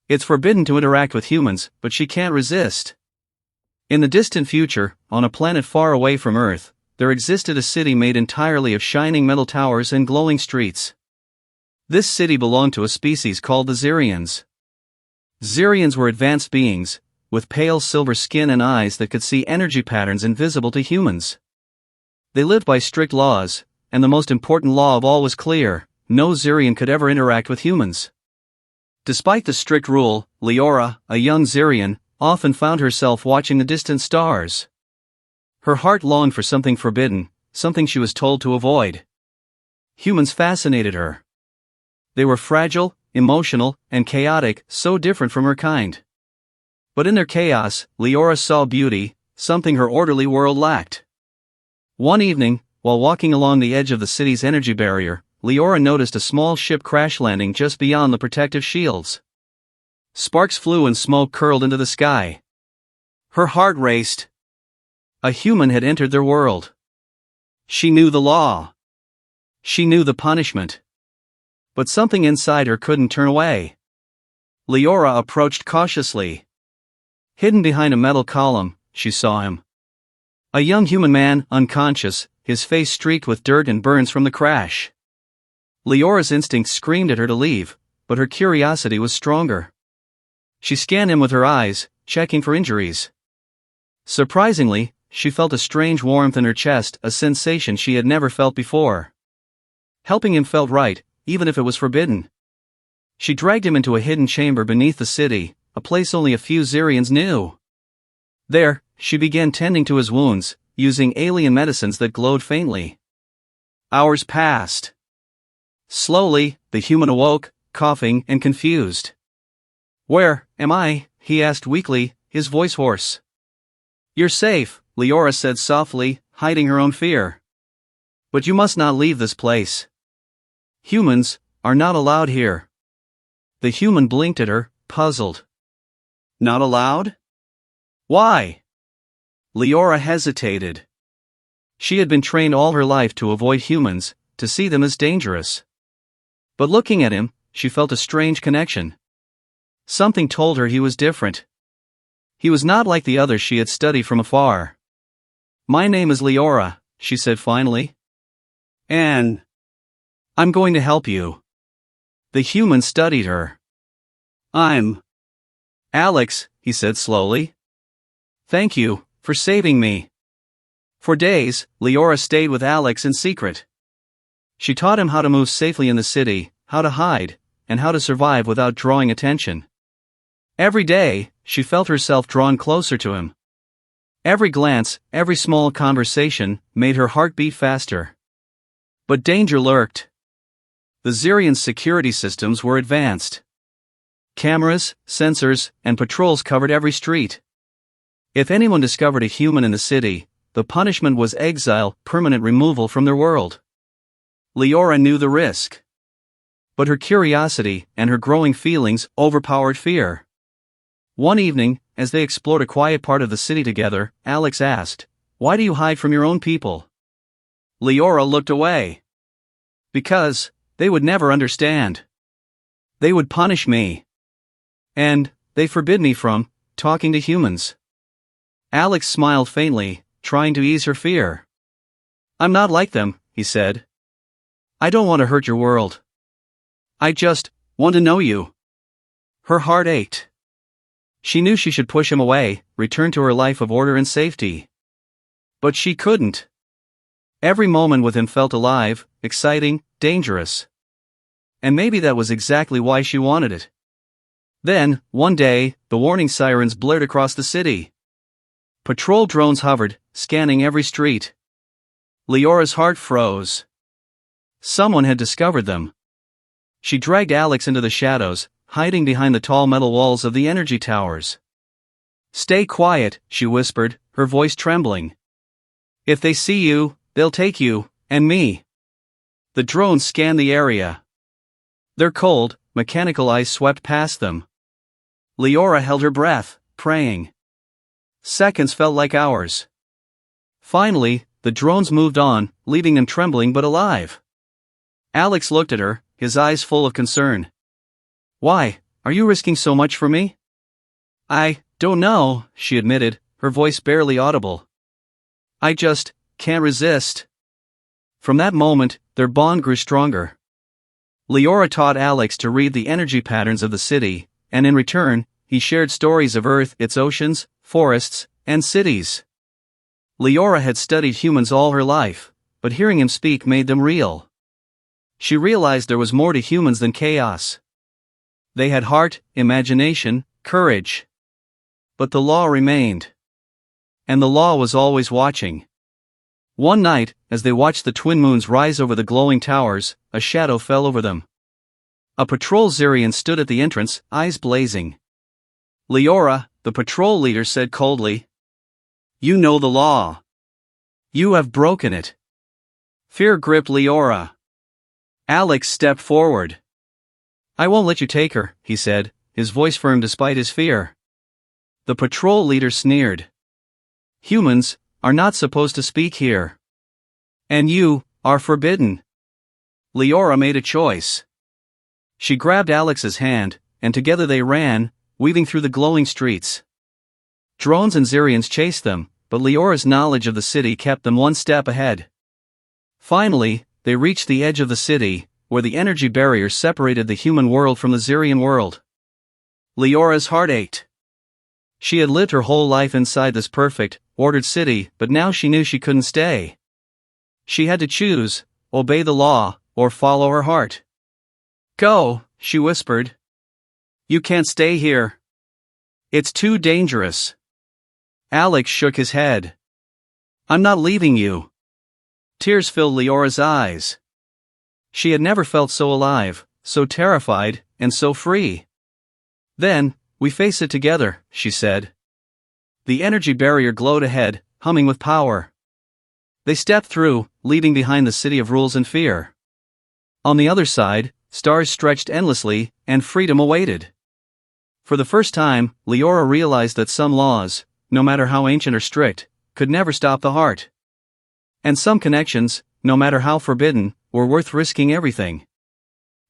It's forbidden to interact with humans, but she can't resist. In the distant future, on a planet far away from Earth, there existed a city made entirely of shining metal towers and glowing streets. This city belonged to a species called the Xerians. Xerians were advanced beings, with pale silver skin and eyes that could see energy patterns invisible to humans. They lived by strict laws, and the most important law of all was clear: no Xerian could ever interact with humans. Despite the strict rule, Leora, a young Xerian, often found herself watching the distant stars. Her heart longed for something forbidden, something she was told to avoid. Humans fascinated her. They were fragile, emotional, and chaotic, so different from her kind. But in their chaos, Leora saw beauty, something her orderly world lacked. One evening, while walking along the edge of the city's energy barrier, Leora noticed a small ship crash landing just beyond the protective shields. Sparks flew and smoke curled into the sky. Her heart raced. A human had entered their world. She knew the law. She knew the punishment. But something inside her couldn't turn away. Leora approached cautiously. Hidden behind a metal column, she saw him. A young human man, unconscious, his face streaked with dirt and burns from the crash. Leora's instinct screamed at her to leave, but her curiosity was stronger. She scanned him with her eyes, checking for injuries. Surprisingly, she felt a strange warmth in her chest, a sensation she had never felt before. Helping him felt right, even if it was forbidden. She dragged him into a hidden chamber beneath the city, a place only a few Xerians knew. There, she began tending to his wounds, using alien medicines that glowed faintly. Hours passed. Slowly, the human awoke, coughing and confused. "Where am I?" he asked weakly, his voice hoarse. "You're safe," Leora said softly, hiding her own fear. "But you must not leave this place. Humans are not allowed here." The human blinked at her, puzzled. "Not allowed? Why?" Leora hesitated. She had been trained all her life to avoid humans, to see them as dangerous. But looking at him, she felt a strange connection. Something told her he was different. He was not like the others she had studied from afar. "My name is Leora," she said finally. "And I'm going to help you." The human studied her. "I'm Alex," he said slowly. "Thank you for saving me." For days, Leora stayed with Alex in secret. She taught him how to move safely in the city, how to hide, and how to survive without drawing attention. Every day, she felt herself drawn closer to him. Every glance, every small conversation, made her heart beat faster. But danger lurked. The Xerian security systems were advanced. Cameras, sensors, and patrols covered every street. If anyone discovered a human in the city, the punishment was exile, permanent removal from their world. Leora knew the risk. But her curiosity and her growing feelings overpowered fear. One evening, as they explored a quiet part of the city together, Alex asked, "Why do you hide from your own people?" Leora looked away. "Because they would never understand. They would punish me. And they forbid me from talking to humans." Alex smiled faintly, trying to ease her fear. "I'm not like them," he said. "I don't want to hurt your world. I just want to know you." Her heart ached. She knew she should push him away, return to her life of order and safety. But she couldn't. Every moment with him felt alive, exciting, dangerous. And maybe that was exactly why she wanted it. Then, one day, the warning sirens blared across the city. Patrol drones hovered, scanning every street. Leora's heart froze. Someone had discovered them. She dragged Alex into the shadows, hiding behind the tall metal walls of the energy towers. "Stay quiet," she whispered, her voice trembling. "If they see you, they'll take you, and me." The drones scanned the area. Their cold, mechanical eyes swept past them. Leora held her breath, praying. Seconds felt like hours. Finally, the drones moved on, leaving them trembling but alive. Alex looked at her, his eyes full of concern. "Why Are you risking so much for me? I don't know, she admitted, her voice barely audible. I just can't resist. From that moment, their bond grew stronger. Leora taught Alex to read the energy patterns of the city, and in return, he shared stories of Earth, its oceans, forests, and cities. Leora had studied humans all her life, but hearing him speak made them real. She realized there was more to humans than chaos. They had heart, imagination, courage. But the law remained. And the law was always watching. One night, as they watched the twin moons rise over the glowing towers, a shadow fell over them. A patrol Zirian stood at the entrance, eyes blazing. Leora, the patrol leader, said coldly, "You know the law. You have broken it." Fear gripped Leora. Alex stepped forward. "I won't let you take her," he said, his voice firm despite his fear. The patrol leader sneered. "Humans are not supposed to speak here. And you are forbidden." Leora made a choice. She grabbed Alex's hand, and together they ran, weaving through the glowing streets. Drones and Zirians chased them, but Leora's knowledge of the city kept them one step ahead. Finally, they reached the edge of the city, where the energy barrier separated the human world from the Zirian world. Leora's heart ached. She had lived her whole life inside this perfect, ordered city, but now she knew she couldn't stay. She had to choose, obey the law, or follow her heart. "Go," she whispered. "You can't stay here. It's too dangerous." Alex shook his head. "I'm not leaving you." Tears filled Leora's eyes. She had never felt so alive, so terrified, and so free. "Then, we face it together," she said. The energy barrier glowed ahead, humming with power. They stepped through, leaving behind the city of rules and fear. On the other side, stars stretched endlessly, and freedom awaited. For the first time, Leora realized that some laws, no matter how ancient or strict, could never stop the heart. And some connections, no matter how forbidden, were worth risking everything.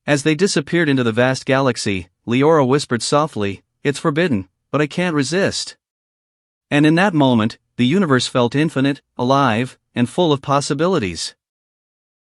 As they disappeared into the vast galaxy, Leora whispered softly, "It's forbidden, but I can't resist." And in that moment, the universe felt infinite, alive, and full of possibilities.